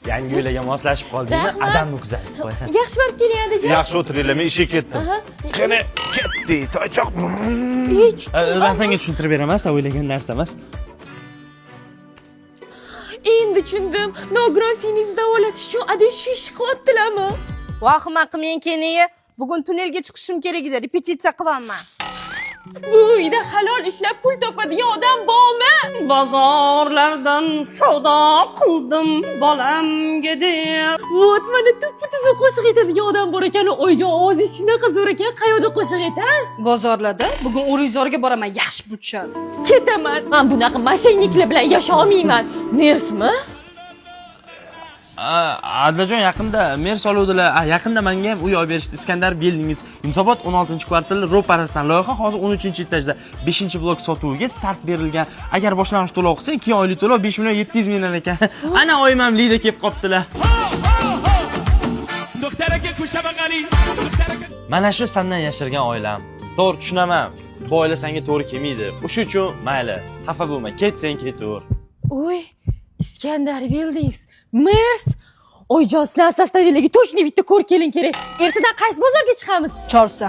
Yangi uylarga moslashib qoldingmi? Adamni kuzatib qo'y. Yaxshi borib keling adajon. Yaxshi o'tiringlar, men ishga ketdim. Qani, ketdi, toychoq. Ben senga tushuntirib beraman, sen o'ylagan narsa emas. Endi tushundim. Nogiron seni davolatish uchun adash shu ish qilyaptilarmi? Vahima qilmang keyin. Bugun tunnelga chiqishim kerak edi, repetitsiya qilaman. Bu uyda halol ishlab pul topadigan odam bormi? Bozorlardan savdo qildim bolamga deb. Vot mana tuppa-tuzuk qo'shiq aytadigan odam bor ekan. Oyjon, ovozingiz shunaqa zo'r ekan. Qayoqda qo'shiq aytasiz? Bozorlarda bugun O'rizorga boraman, yaxshi pul tushadi. Ketaman. Men bunaqa mashayniklar bilan yasha olmayman. Mersmi? Adajon yaqinda mer soluvdilar. Yaqinda menga ham uy olib berishdi. Iskandar Buildings. Yunusobod 16-kvartal ro'parasidan loyiha hozir 13-etajda 5-blok sotuviga start berilgan. Agar boshlanish to'lov qilsa 2 oylik to'lov 5 million 700 mingdan ekan. Ana oyim ham lida kelib qoptilar. Mana shu sendan yashirgan oilam. To'g'ri tushunaman. Bu oila senga to'g'ri kelmaydi. O'sha uchun mayli, xafa bo'lma, ketsang ketaver. Oy, Iskandar Buildings. Mers. Oyjon, sizlar sostavilarga точно bitta ko'r keling kerak. Ertadan qaysi bozorga chiqamiz? Chorsa.